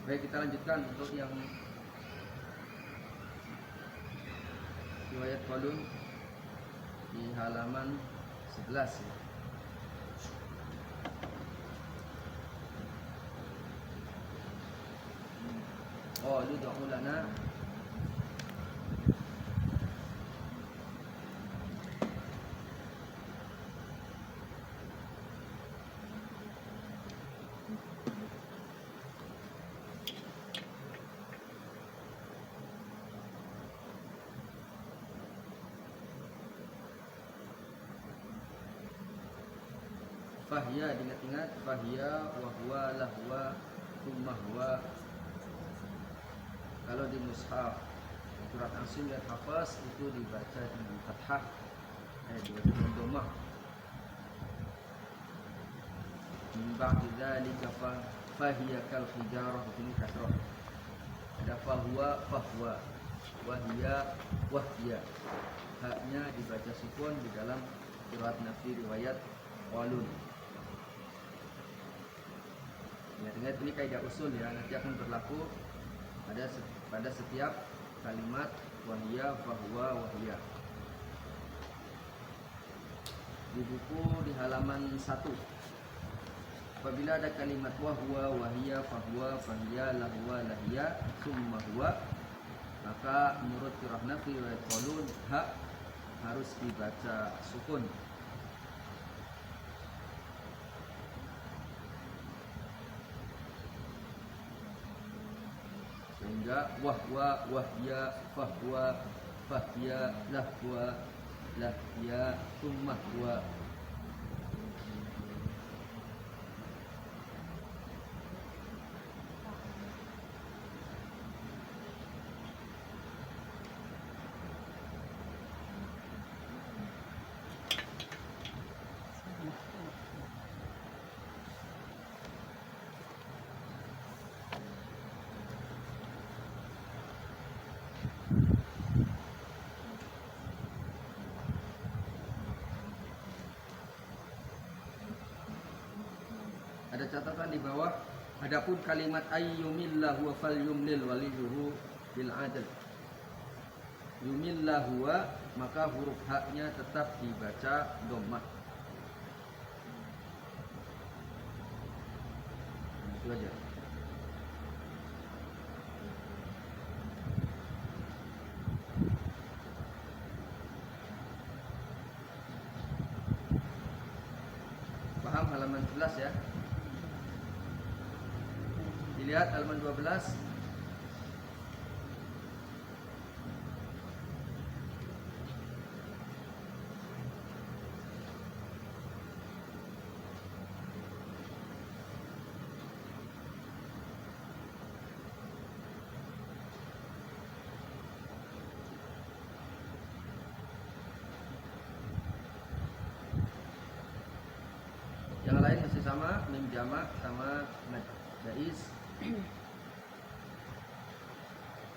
Baik, kita lanjutkan untuk yang riwayat Qalun di halaman 11 ya. Qalu du'u lana Fahya, ingat-ingat Fahya wa huwa lahwa thumma huwa. Kalau di mushaf surat Asim dan Hafaz itu dibaca dengan fathah, dibaca dengan dhammah. Min ba'di dzalika fahiya kal hijarah, ini kasrah. Ada fahuwa fahwa, wahya wahya. Haknya dibaca sukun di dalam surat Nafi riwayat Qalun. Ingat-ingat ini kaidah usul ya, nanti akan berlaku pada setiap kalimat wahya, fahuwa, wahya. Di buku di halaman 1. Apabila ada kalimat wahwa, wahya, fahuwa, fahya, lahwa, lahya, summa huwa, maka menurut qiraah Nafi riwayat Qalun hak harus dibaca sukun. Sehingga wahwa, wahya, fahwa, fahya, lahwa, lahya, summa huwa. Ada catatan di bawah, adapun kalimat ayyumillahu wa falyumlil waliyuhu bil adl. Yumillahu wa, maka huruf haknya tetap dibaca dhammah. Itu aja. Paham halaman 11 ya? Dilihat halaman 12. Yang lain masih sama, mim jamak sama mad jaiz.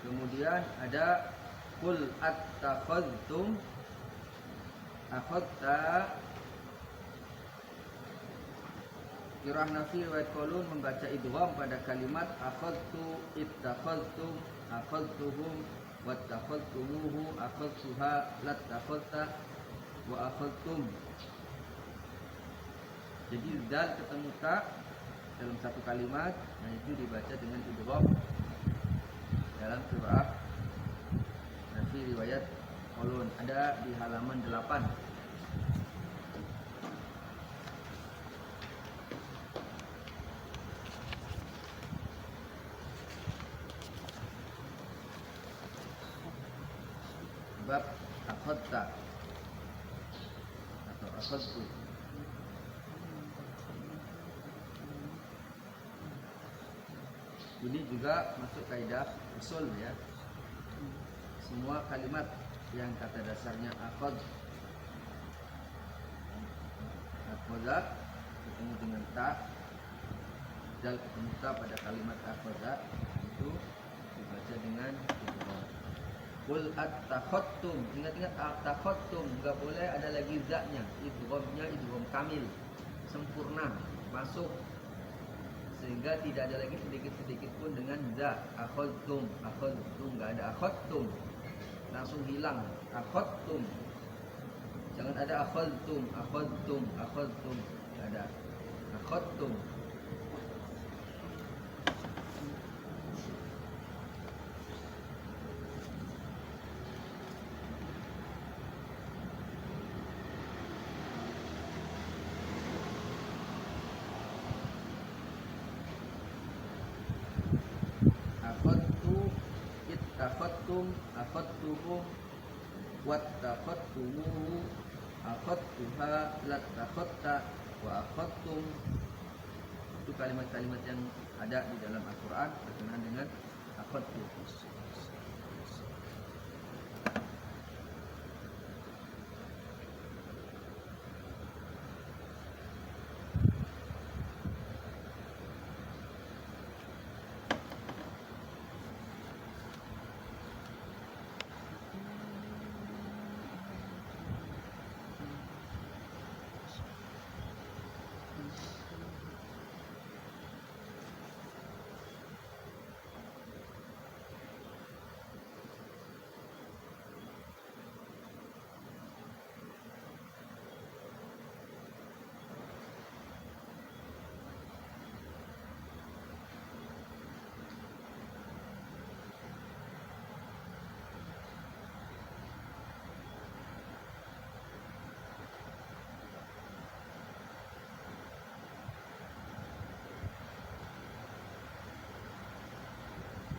Kemudian ada qul attakhadtum, akhadta. Qiraah Nafi riwayat Qalun membaca idgham pada kalimat akhadtu, ittakhadtum, akhadtuhum, wattakhadtumuhu, akhadtuha, lattakhadta, wa akhadtum. Jadi dal ketemu ta dalam satu kalimat, dan itu dibaca dengan idgham dalam qiraah Nafi riwayat Qalun. Ada di halaman 8. Bab akhadta atau akhadtu. Ini juga masuk kaidah usul ya. Semua kalimat yang kata dasarnya akhad, akhadha ketemu dengan ta, dal ketemu ta pada kalimat akhadha, itu dibaca dengan idgham. Qul attakhadtum, ingat-ingat attakhadtum, enggak boleh ada lagi za-nya. Idghamnya idgham kamil, sempurna, masuk sehingga tidak ada lagi sedikit-sedikit pun dengan za. Akhadtum, nggak ada akhadtum, langsung hilang akhadtum. Jangan ada akhadtum, nggak ada akhadtum. Akhadtumu, wattakhadtumuhu, akhadtuha, lattakhadta, wa akhadtum. Itu kalimat-kalimat yang ada di dalam Al-Quran berkenaan dengan akhadtu.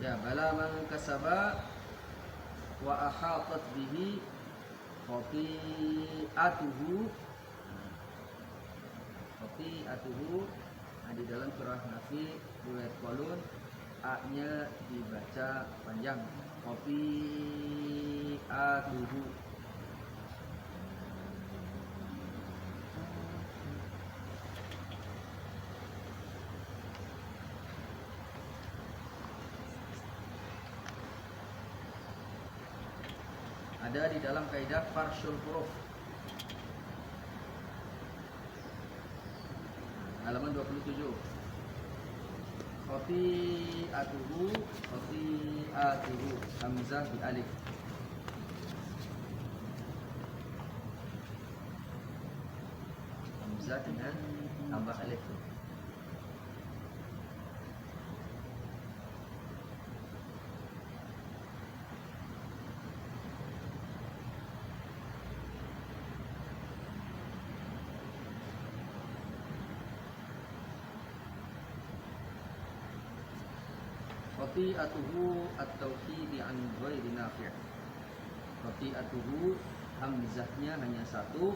Ya, bala man kasaba wa ahatat bihi khati'atuhu. Di dalam surah Nafi riwayat Qalun, a-nya dibaca panjang, khati'atuhu. Ada di dalam kaidah farsyul huruf halaman 27. Khati'atuhu, hamzah di alif. Hamzah dengan tambah alif. Khati'atuhu at-tauhid an ghairi nafi'. Khati'atuhu, hamzahnya hanya satu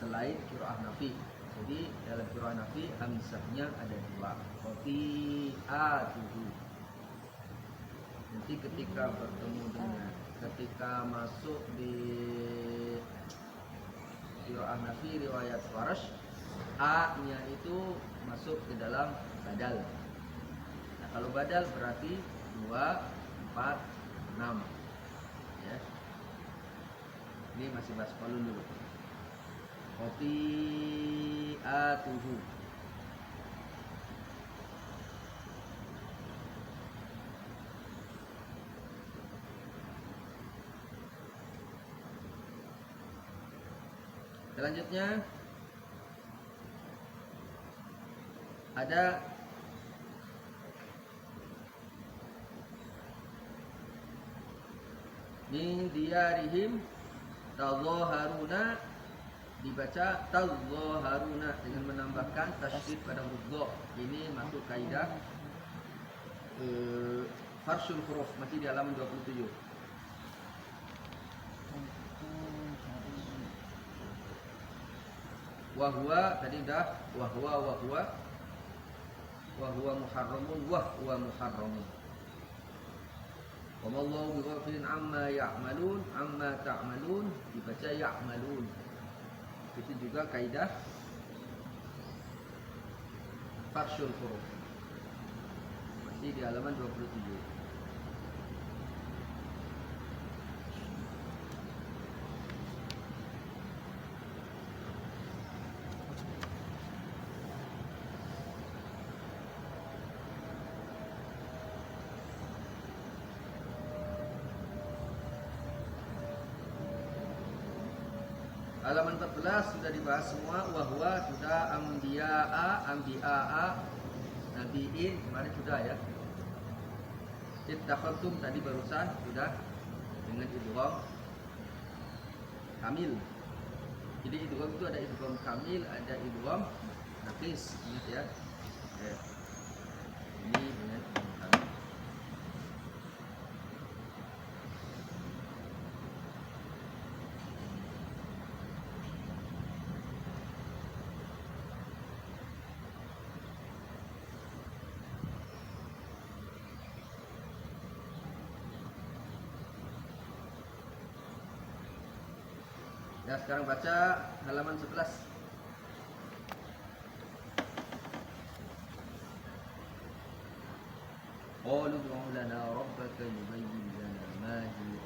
selain qiraah Nafi. Jadi dalam qiraah Nafi hamzahnya ada dua. Khati'atuhu. Nanti ketika bertemu dengan, ketika masuk di qiraah Nafi riwayat Warsh, a-nya itu masuk ke dalam badal. Kalau badal berarti 2, 4, 6 ya. Ini masih bahas Qalun dulu. Khati'atuhu. Selanjutnya ada min diyarihim tazaharuna, dibaca tazaharuna dengan menambahkan tasydid pada huruf dha. Ini masuk kaidah farsyul huruf, masih di halaman 27. Wahwa tadi dah, wahwa muharramun, wahwa muharramun. Wallahu bighafilin amma ya'malun, amma ta'malun, dibaca ya'malun. Itu juga kaidah farsyul huruf, masih di halaman 27. Halaman 14 sudah dibahas semua. Wahwa sudah ambia'a, nabiin kemarin sudah ya. Ittakhadtum tadi barusan sudah dengan idgham kamil. Jadi idgham itu ada idgham kamil, ada idgham naqis, ingat ya. Oke. Ini dengan idgham kamil. Ya, sekarang baca halaman 11. Qalu ud'u lana rabbaka yubayyin lana ma hiya.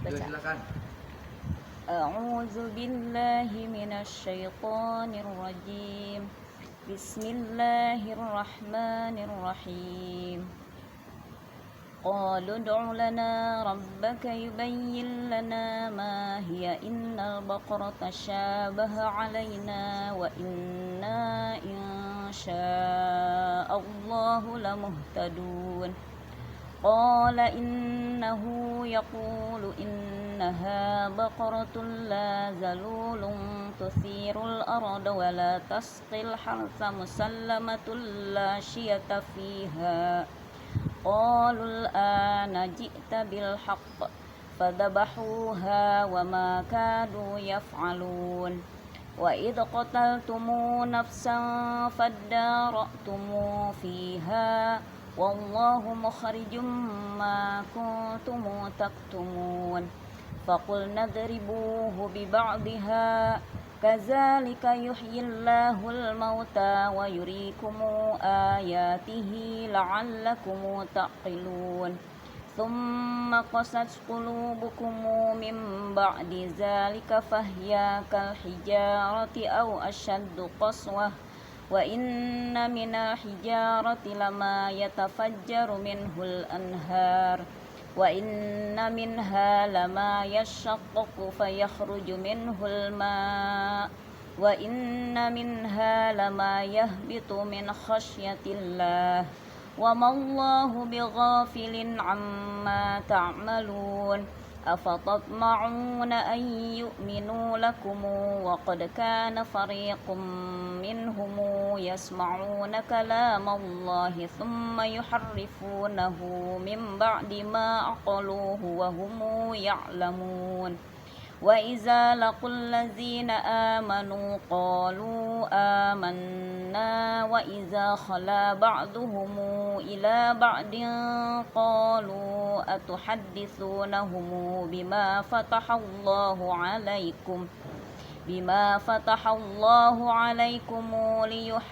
Silakan. أعوذ بالله من الشيطان الرجيم بسم الله الرحمن الرحيم قالوا ادع لنا ربك يبين لنا ما هي إن البقرة تشابه علينا وإنا إن شاء الله لمهتدون قال إنه يقول إنها بقرة لا ذلول تثير الأرض ولا تسقي الحرث مسلمة لا شية فيها قالوا الآن جئت بالحق فذبحوها وما كادوا يفعلون وإذ قتلتم نفسا فادارأتم فيها والله مخرج ما كنتم تكتمون فقلنا اضربوه ببعضها كذلك يحيي الله الموتى ويريكم آياته لعلكم تعقلون ثم قست قلوبكم من بعد ذلك فهي كالحجارة أو أشد قسوة وإن من الحجارة لما يتفجر منه الأنهار وإن منها لما يشقق فيخرج منه الماء وإن منها لما يهبط من خشية الله وما الله بغافل عما تعملون أفتطمعون أن يؤمنوا لكم وقد كان فريق منهم يسمعون كلام الله ثم يحرفونه من بعد ما عقلوه وهم يعلمون وإذا لقوا الذين آمنوا قالوا آمنا وإذا خلا بعضهم إلى بعض قالوا أتحدثونهم بما فتح الله عليكم ليحاجوكم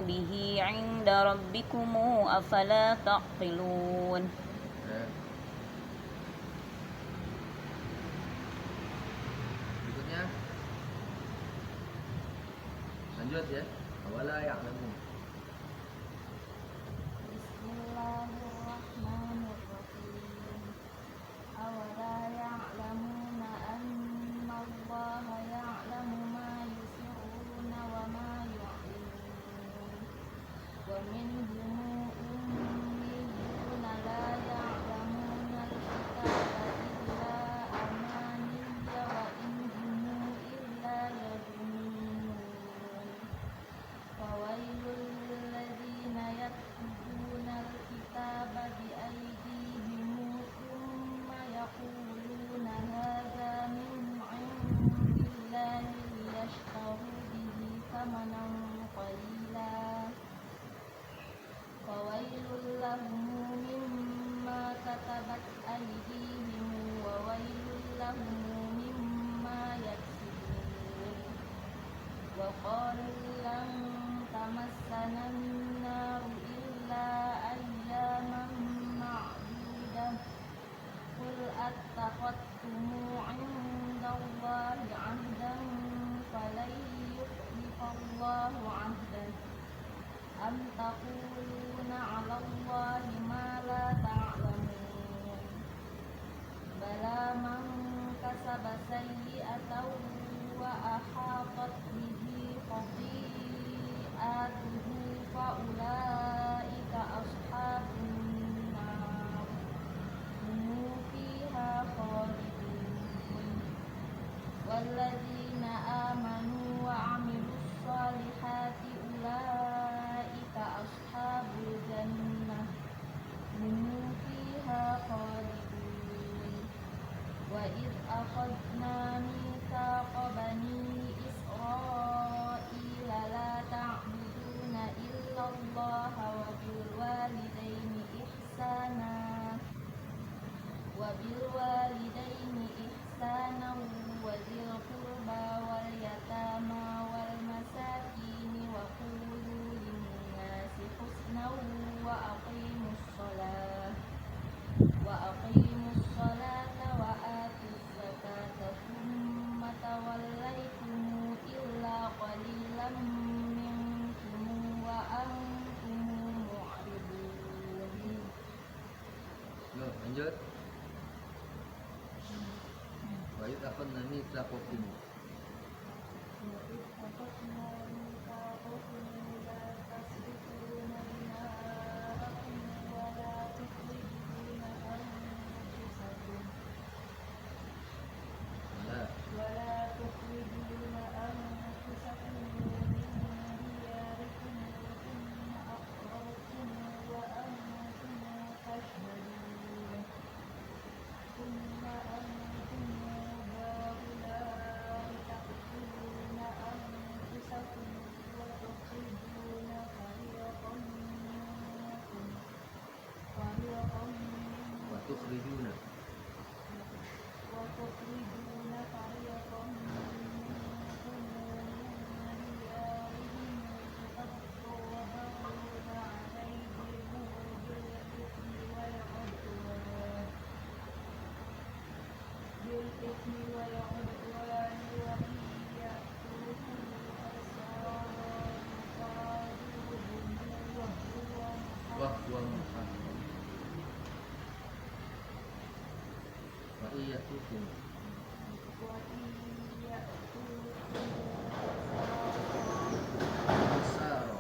به عند ربكم أفلا تعقلون. Berikutnya lanjut ya. Awala ya'lamun. Bismillahirrahmanirrahim. Awala ya'lamuna anna Allah ya'lamu ma yusirruna wa ma yu'linun. Wa minhum ummiyuna la ya'lamuna al-kitaba illa amaniyya wa in hum illa yadhunnun. Fawailul lilladzina yaktubuna al-kitaba biaydihim thumma yaquluna hadza min 'indillahi liyashtaru bihi thamanan qalila. Fawailul lahum mimma katabat aydihim wa wailul lahum mimma yaksibun. Wa qalu lan tamassana an-naru illa ayyaman ma'dudah. Qul attakhadtum 'indallahi 'ahdan falan أم تقولون على الله ما لا تعلمون بلى من كسب سيئة وأحاطت به خطيئته فأولئك أصحاب النار هم فيها خالدون والذين آمنوا وعملوا الصالحات أولئك أصحاب الجنة هم فيها خالدون وإذ أخذنا ميثاق بني إسرائيل لا تعبدون إلا الله وبالوالدين إحسانا وذي القربى واليتامى والمساكين وقولوا للناس حسنا وأقيموا الصلاة وآتوا الزكاة ثم توليتم إلا قليلا منكم وأنتم معرضون. Lanjut. Wa idz akhadna mitsaqakum ولا تخرجون أنفسكم من دياركم ثم أقررتم وأنتم تشهدون ثم أنتم هؤلاء تقتلون أنفسكم وتخرجون فريقا منكم وتخرجون فريقا منكم من ديارهم تظاهرون عليهم بالإثم والعدوان وإن يأتوكم أسارى يقاتلوهم وهو محرم وإن يأتوكم أسارى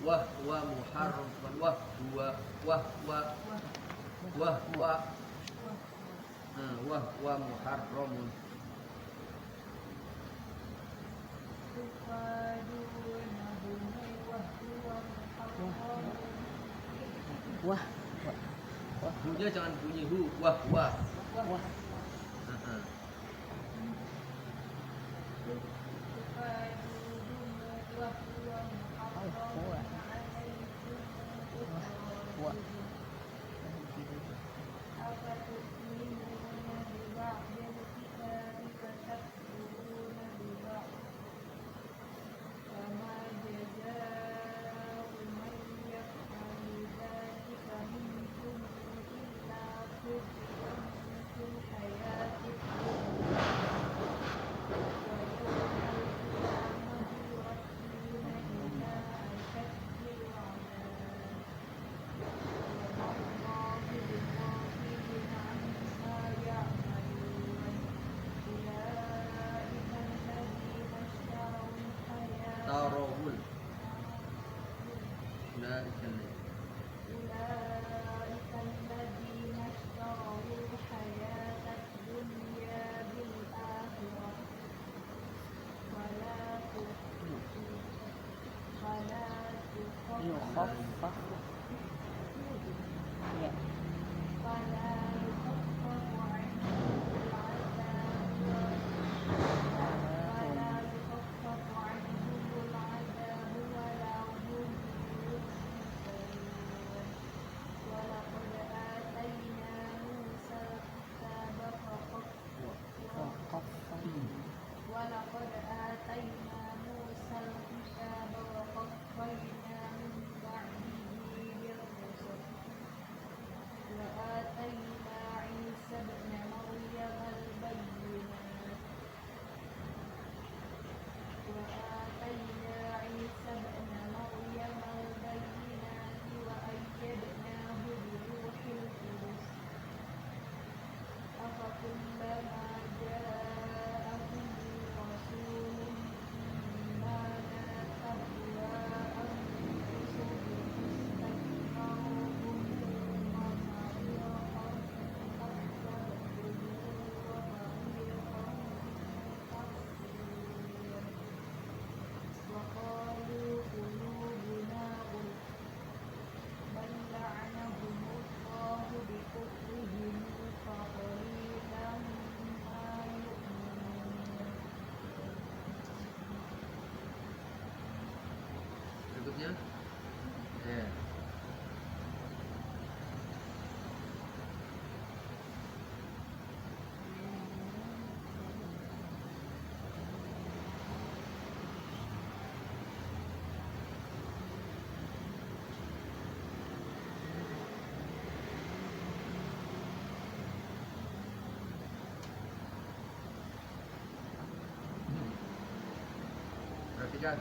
wahwa muharram wahwa muharramun Wah, hunya jangan bunyi hu wahwa wah. Wah. tarawul أولئك الذين اشتروا الحياة الدنيا بالآخرة فلا Yukhaffaf. Ya. فلا يخفف عنهم العذاب seterusnya. Ya. Perhatikan.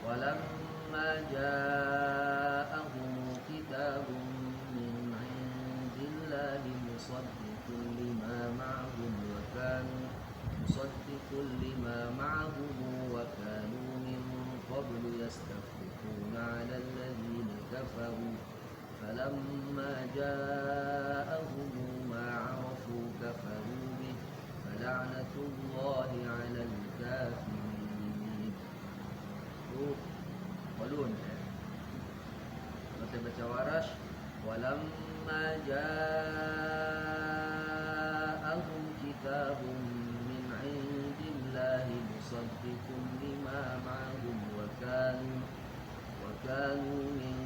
Walamma ja'ahum kitabun min 'indillahi musaddiqun lima ma'ahum wa kanu min qablu yastaftiquna 'ala alladhina kafaru falamma ja'ahum ma 'arafu kafaru bih fala'natullahi 'alal kafirin. Qalun. Kalau saya baca Warash, walamma ja'ahum kitabun min 'indillahi musaddiqun lima ma'ahum wa kanu min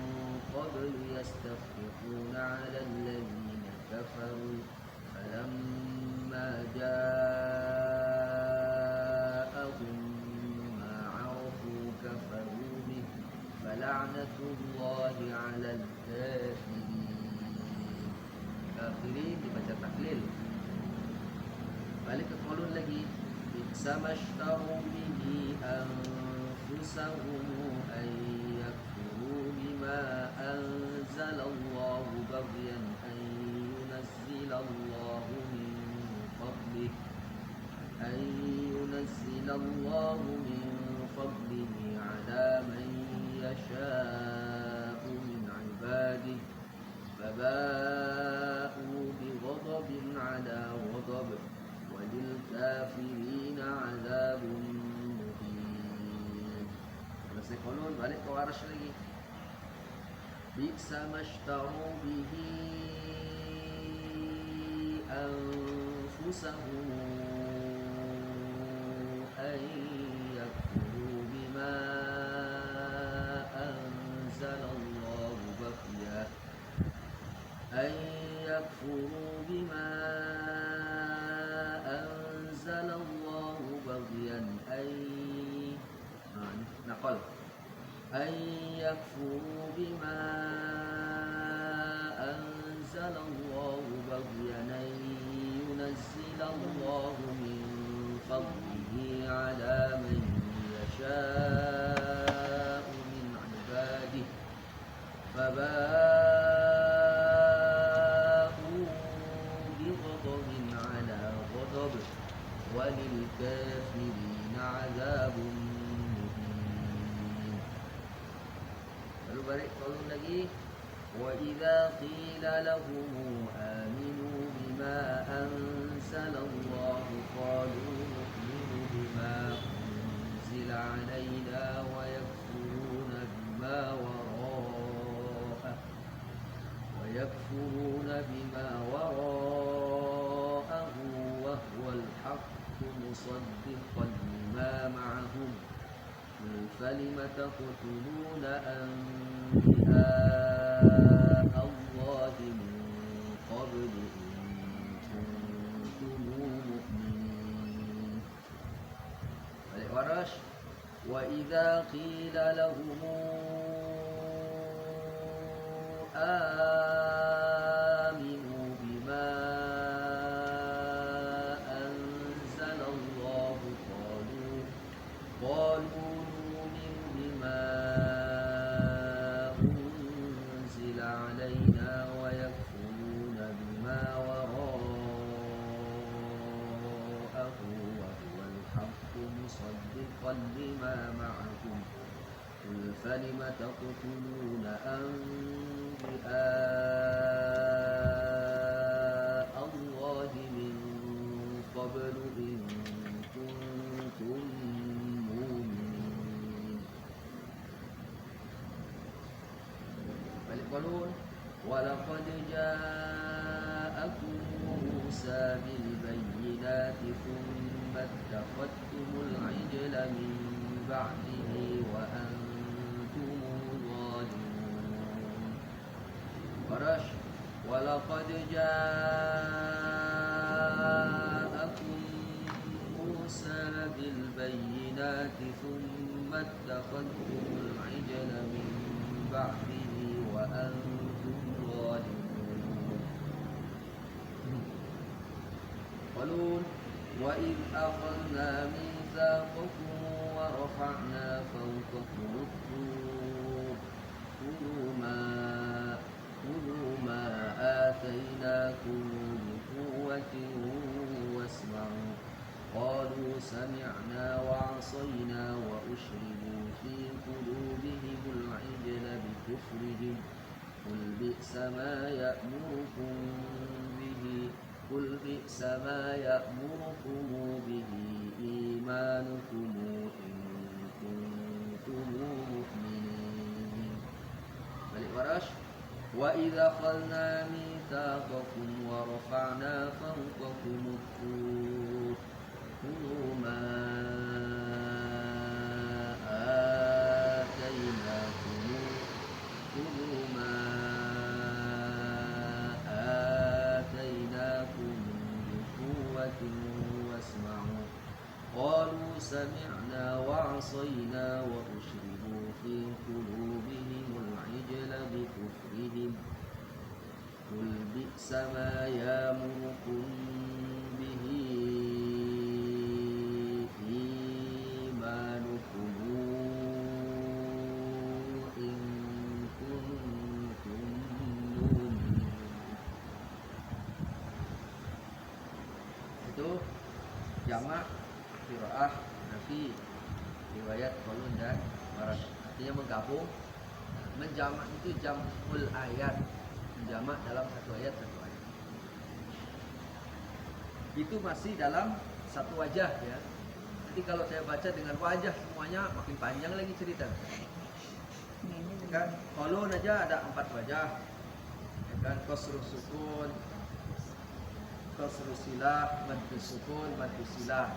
qablu yastaftiquna 'ala alladhina kafaru falamma ja'ahum ma 'arafu kafaru bih fala'natullahi 'alal kafirin. Kafirin dibaca tahlil. Balik ke qaulun lagi. Bi'sa mashtaru bihi anfusahum ay yakfuru bima anzalallahu baghyan an yunazzilallahu min fadlih ala man yasha'u min 'ibadihi faba'u bighadabin 'ala ghadab walil kafirina 'adzabun muhin. Selesai qaulun, balik ke Warash lagi. Bi'sa mashtaru bihi anfusahum ay yakfuru bima anzalallahu baghyan ay yakfuru bima anzalallahu baghyan ay naqal ay yakfuru bima anzalallahu baghyan ay yunazzilallahu min fadlihi ala man yasha'u min 'ibadihi faba'u bighadabin 'ala ghadab walil kafirina 'adzabun muhin. Lalu balik qaulun lagi. Wa idza qila lahum aminu bima anzalallahu qalu nu'minu bima unzila 'alaina wa yakfuruna bima wara'ahu wa huwal haqqu musaddiqan lima ma'ahum فلم تقتلون أنبياء الله من قبل إن كنتم مؤمنين. Warash. وإذا قيل لهم آمنوا بما أنزل الله قالوا نؤمن بما أنزل علينا ويكفرون بما وراءه وهو الحق مصدقا لما معكم قل فلم تقتلون أنبياء الله من قبل إن كنتم مؤمنين. فليقولون ولقد جاءكم موسى بالبينات ثم اتخذتم العجل من بعده وأنتم ظالمون. ورش ولقد جاءكم موسى بالبينات ثم اتخذتم العجل من بعده وأنتم ظالمون. قالوا وإذ أخذنا ميثاقكم ورفعنا فوقكم الطور خذوا ما آتيناكم بقوة واسمعوا. قالوا سمعنا وعصينا وأشربوا في قلوبهم العجل بكفرهم قل بئس ما يأمركم به إيمانكم إن كنتم مؤمنين. balik waras. وإذا أخذنا ميثاقكم ورفعنا فوقكم الطور خذوا ما آتيناكم بقوة واسمعوا. قالوا سمعنا وعصينا وأشربوا في قلوبهم العجل بكفرهم قل بئس ما يأمركم به إيمانكم إن كنتم مؤمنين. Itu jamak qiraah Nafi, riwayat Qalun dan Waras. Artinya menggabung, menjamak itu jamul ayat, menjamak dalam satu ayat. Itu masih dalam satu wajah ya. Nanti kalau saya baca dengan wajah semuanya makin panjang lagi cerita. Kan Qalun aja ada 4 wajah. Ya kan, qasrus sukun, qasrus silah, madhus sukun, madhus silah.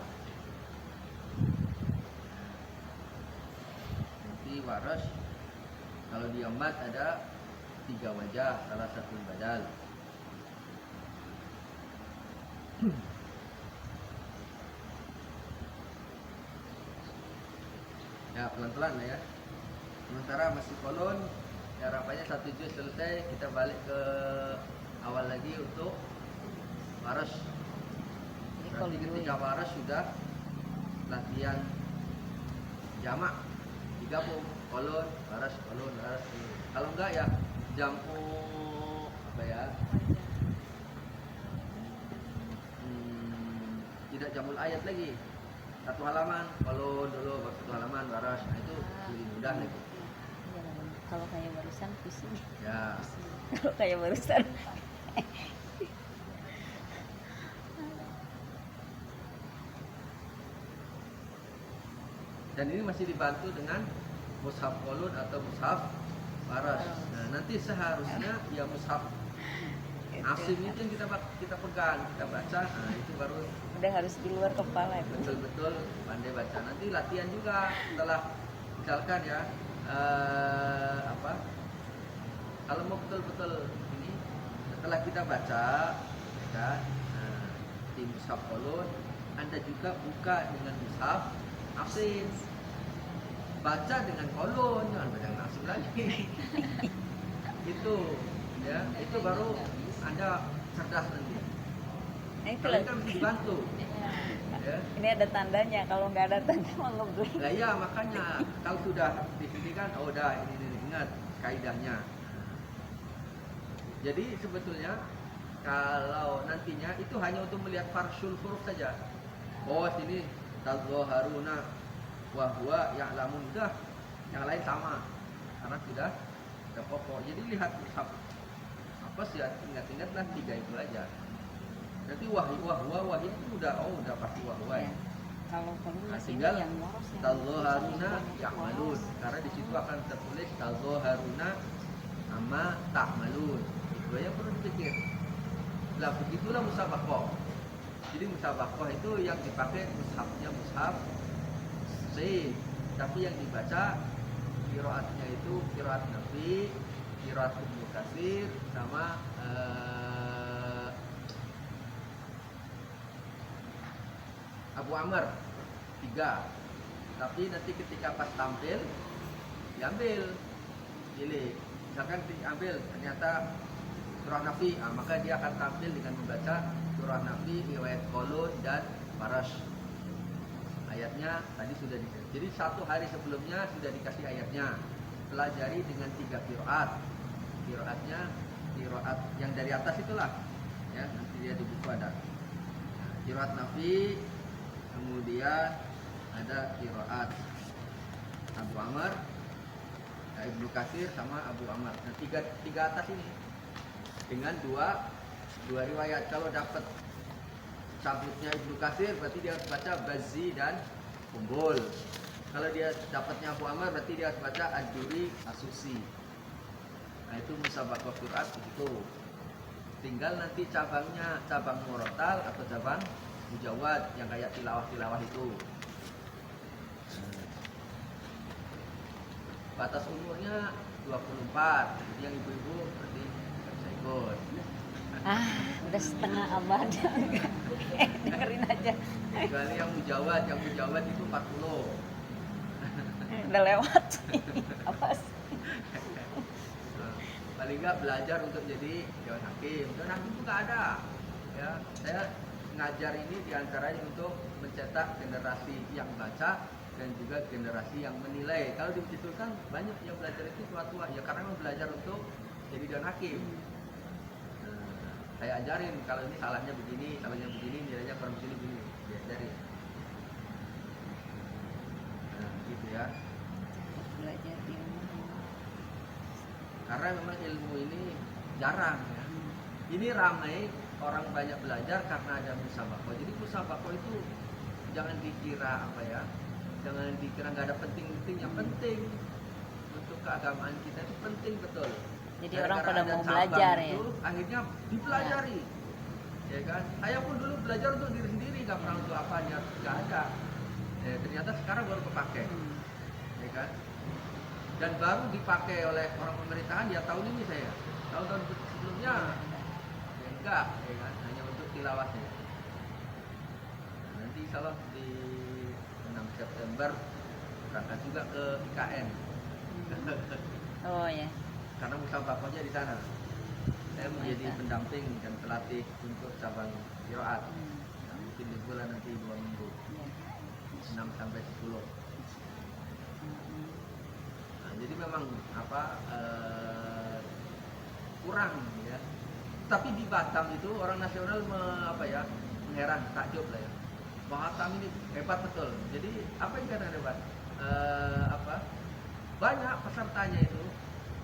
Nanti Waras kalau dia mat ada 3 wajah, salah satu badal. Ya pelan-pelan lah ya. Sementara masih Qalun, ya harapannya 1 juz selesai, kita balik ke awal lagi untuk Waras. Berarti ketika Waras sudah latihan jamak, digabung Qalun, Waras, Qalun, Waras. Kalau enggak ya jamu apa ya? Tidak jamul ayat lagi. Satu halaman, Qalun dulu, satu halaman Waras. Nah itu lebih mudah lagi. Kalau kayak barusan pusing. Ya. Kalau kayak barusan. Dan ini masih dibantu dengan mushaf Qalun atau mushaf Waras. Nah, nanti seharusnya ya mushaf Asim itu yang kita pegang, kita baca. Nah, itu baru Udah harus di luar kepala itu. betul-betul pandai baca. Nanti latihan juga setelah misalkan ya kalau mau betul-betul ini setelah kita baca ya, di mushaf Qalun, Anda juga buka dengan mushaf Asim, baca dengan Qalun, jangan baca dengan Asim lagi. Itu ya, itu baru Anda cerdas nanti. Nah, itu Kalau lah. kita mesti dibantu. Ya. Ini ada tandanya, kalau nggak ada tanda mah ngeblank. Nah, ya makanya kalau sudah di sini kan, oh udah ini ingat kaidahnya. Jadi sebetulnya kalau nantinya itu hanya untuk melihat farsul huruf saja. Oh sini tazaharuna wa huwa ya'lamun, dah. Yang lain sama karena sudah pokok. Jadi lihat mushaf apa sih, ingat-ingatlah 3 itu aja. Berarti wahwa itu udah pasti wahwa. Ya. Kalau perlu Nah, sini tinggal yang moros yang tazaharuna ya'malun, karena di situ akan tertulis tazaharuna sama ta'malun. Itu yang perlu dipikir. Lah begitulah musabaqah. Jadi musabakoh itu yang dipakai mushafnya mushaf C, tapi yang dibaca qiraatnya itu qiraat Nafi, qiraat Ibnu Katsir sama Abu Amr 3. Tapi nanti ketika pas tampil diambil, pilih. Misalkan diambil ternyata surah Nafi, maka dia akan tampil dengan membaca surah Nafi, riwayat Qalun dan Farash. Ayatnya tadi sudah dikasih. Jadi 1 hari sebelumnya sudah dikasih ayatnya. Pelajari dengan 3 qiraat. Qiraatnya qiraat yang dari atas itulah. Ya, nanti dia di buku ada. Nah, qiraat Nafi, kemudian ada qiraat Abu Amr, Ibnu Katsir sama Abu Amr. Nah, tiga atas ini dengan dua riwayat. Kalau dapat cabutnya Ibnu Katsir berarti dia harus baca Bazzi dan Umbul. Kalau dia dapatnya Abu Amr berarti dia harus baca Ad-Duri As-Susi. Nah, itu musabakoh qiraat begitu. Tinggal nanti cabangnya, cabang murotal atau cabang mujawad yang kayak tilawah itu. Batas umurnya 24. Jadi yang ibu-ibu berarti nggak bisa ikut. Udah setengah abad. Dengerin aja. Kecuali yang mujawad itu 40. Udah lewat. Apa sih? Paling nggak belajar untuk jadi dewan hakim. Dewan hakim itu nggak ada. Ya, saya ngajar ini diantaranya untuk mencetak generasi yang baca dan juga generasi yang menilai. Kalau di situ kan banyak yang belajar itu tua-tua, ya karena memang belajar untuk jadi dewan hakim. Nah, saya ajarin kalau ini salahnya begini, nilainya kurang begini, diajarin. Nah, gitu ya. Belajar ilmu. Karena memang ilmu ini jarang ya. Ini ramai, orang banyak belajar karena ada musabakoh. Jadi musabakoh itu jangan dikira jangan dikira nggak ada penting-penting. Yang penting untuk keagamaan kita itu penting betul. Jadi Gara-gara orang pada ada mau cabang belajar ya. itu, akhirnya dipelajari. Ya kan? Saya pun dulu belajar untuk diri sendiri, nggak pernah untuk apanya, nggak ada. Ternyata sekarang baru kepake. Ya kan? Dan baru dipakai oleh orang pemerintahan ya tahun ini saya. Tahun-tahun sebelumnya ya enggak, ya kan? Hanya untuk tilawahnya. Nah, nanti insyaallah di 6 September berangkat juga ke IKN. Oh ya. Karena musabakohnya di sana. Saya menjadi pendamping dan pelatih untuk cabang qiraat. Nah, mungkin di bulan nanti 2 minggu. 6 sampai 10. Jadi memang kurang ya. Tapi di Batam itu orang nasional mengheran, takjub lah ya. Batam ini hebat betul. Jadi apa yang kata hebat? Banyak pesertanya itu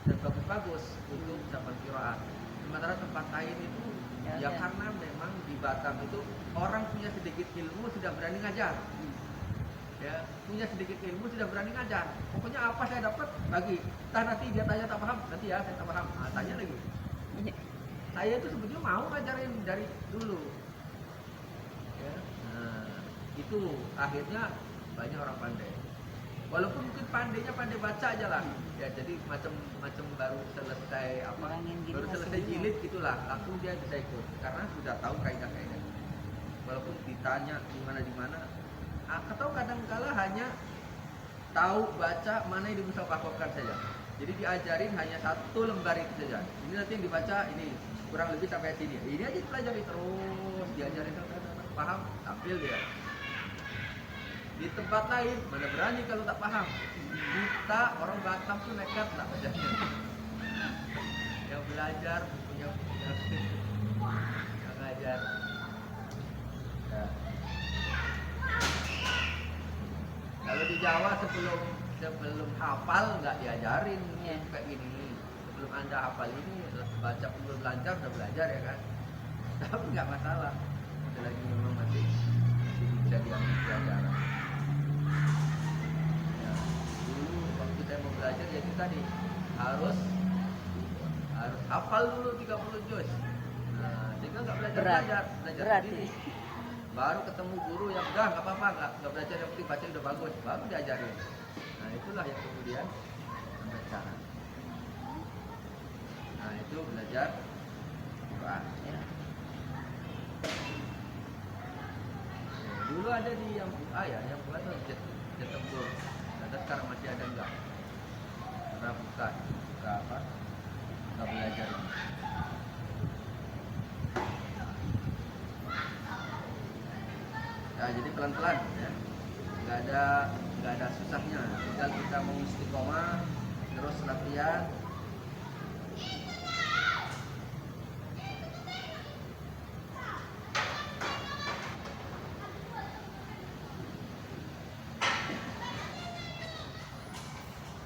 dan bagus-bagus untuk cabang qiraat. Sementara tempat lain itu ya karena memang di Batam itu orang punya sedikit ilmu sudah berani ngajar. Ya, punya sedikit ilmu sudah berani ngajar. Pokoknya apa saya dapat bagi. Nanti dia tanya tak paham, nanti ya saya tak paham. Tanya lagi. Saya itu sebetulnya mau ngajarin dari dulu. Ya, nah, itu akhirnya banyak orang pandai. Walaupun mungkin pandai baca aja lah. Ya, jadi macam baru selesai jilid gitulah, langsung dia bisa ikut karena sudah tahu kaidah-kaidah. Walaupun ditanya di mana atau kadang-kala hanya tahu baca mana yang dimusabakohkan saja. Jadi diajarin hanya 1 lembar itu saja. Ini nanti yang dibaca ini kurang lebih sampai sini. Ini aja dipelajari terus, diajarin sampai paham, tampil dia. Di tempat lain mana berani kalau tak paham. Kita orang Batam tuh nekat lah bacanya. Yang belajar punya yang ngajar. Nah. Kalau di Jawa sebelum hafal nggak diajarin kayak gini. Sebelum Anda hafal ini baca belum lancar udah belajar ya kan. Tapi nggak masalah. Selagi memang masih bisa diambil pelajaran. Ya, dulu waktu saya mau belajar ya itu tadi harus hafal dulu 30 juz. Nah, sehingga nggak belajar berat sendiri. Baru ketemu guru yang udah nggak apa-apa, nggak belajar, yang penting baca udah bagus, baru diajarin. Nah itulah yang kemudian membaca. Nah itu belajar Quran. Ya. Dulu ada di yang ya, yang buat tuh Jetembur. Ada sekarang masih ada enggak? Karena buka apa? Nggak belajar. Ya, jadi pelan-pelan ya. Nggak ada susahnya. Tinggal kita mau istiqomah, terus latihan.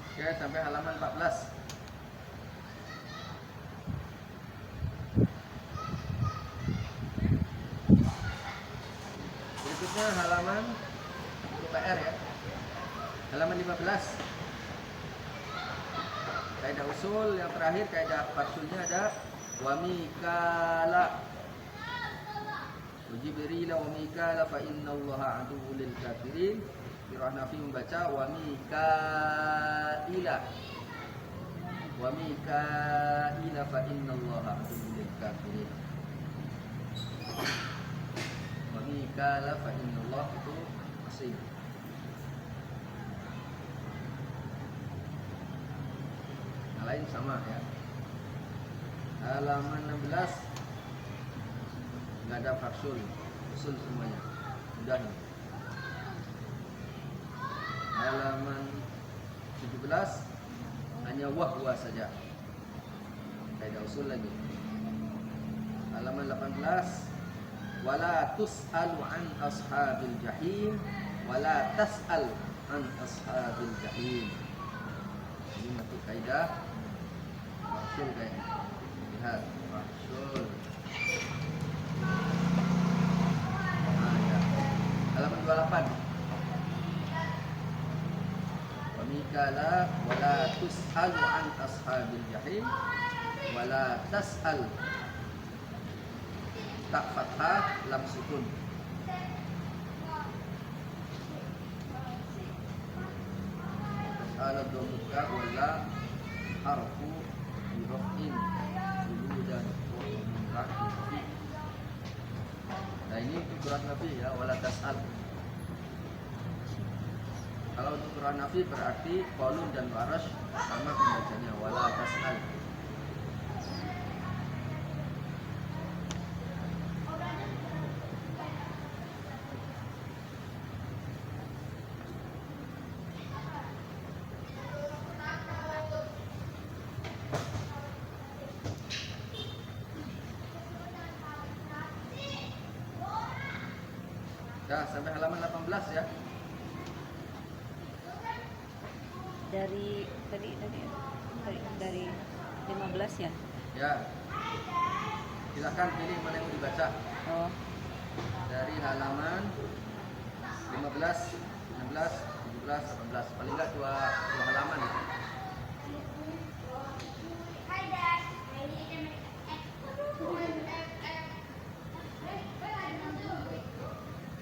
Oke, sampai halaman 14. Berikutnya halaman PR ya. Halaman 15. Kaidah usul yang terakhir, kaidah farsulnya ada wa mikala. Jibril wa mikala fa innallaha aduwwul lil kafirin. Qiraah Nafi membaca wa mikaila. Wa mikaila fa innallaha aduwwul lil kafirin. Wa mikala fa innallaha itu asing. Yang lain sama ya. Halaman 16 nggak ada farsul, usul semuanya. Mudah nih. Halaman 17 hanya wahwa saja. Kaidah usul lagi. Halaman 18 wala tus'alu an ashabil jahim wala tas'al an ashabil jahim. Ini masuk kaidah farsul kayaknya. Lihat farsul. Nah, ya. Halaman 28 Mikala wala tus'alu an ashabil jahim wala tas'al. Tak fathah lam sukun. Tas'al dhamuka wala harfu birafin wuludan wa mumrakin. Nah ini untuk Quran Nabi ya, wala tas'al. Kalau untuk Quran Nafi berarti Qalun dan Warash sama pembacanya wala tas'al. Dah sampai halaman 18 ya. Dari 15 ya. Ya. Silakan pilih mana yang mau dibaca. Oh, Dari halaman 15, 16, 17, 18. Paling enggak dua halaman.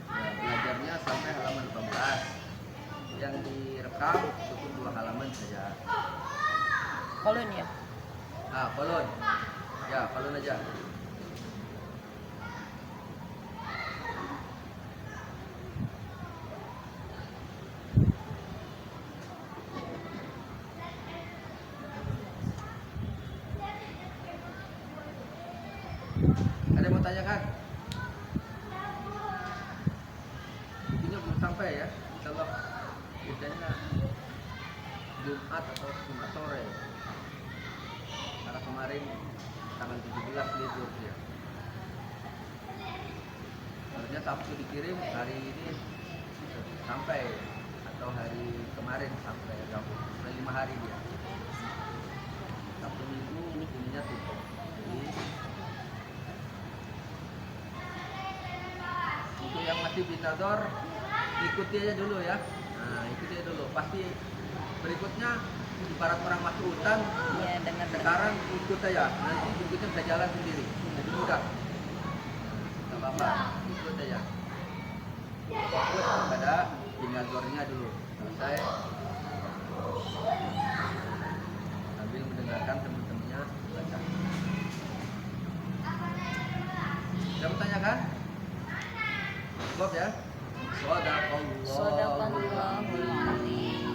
Ya, belajarnya sampai halaman 18. Yang direkam cukup 2 halaman saja. kolon ya. Kolon. Ya, kolon aja. Ada yang mau tanyakan? Bukunya belum sampai ya. Insyaallah biasanya Jumat atau Jumat sore. Karena kemarin tanggal 17 libur ya. Harusnya Sabtu dikirim, hari ini sampai, atau hari kemarin sampai, 5 hari dia. Sabtu Minggu ininya tutup. Jadi untuk yang masih binador, ikuti aja dulu ya. Nah, ikuti aja dulu. Pasti berikutnya ibarat orang masuk hutan. Iya, dengar. Sekarang ikut aja. Nanti berikutnya bisa jalan sendiri. Jadi mudah. Gak apa-apa. Ikut aja. tinggal gorengnya dulu selesai sambil mendengarkan teman-temannya baca. Ada pertanyaan? Cukup ya. Shadaqallahul Shadaqallahul azim. azim.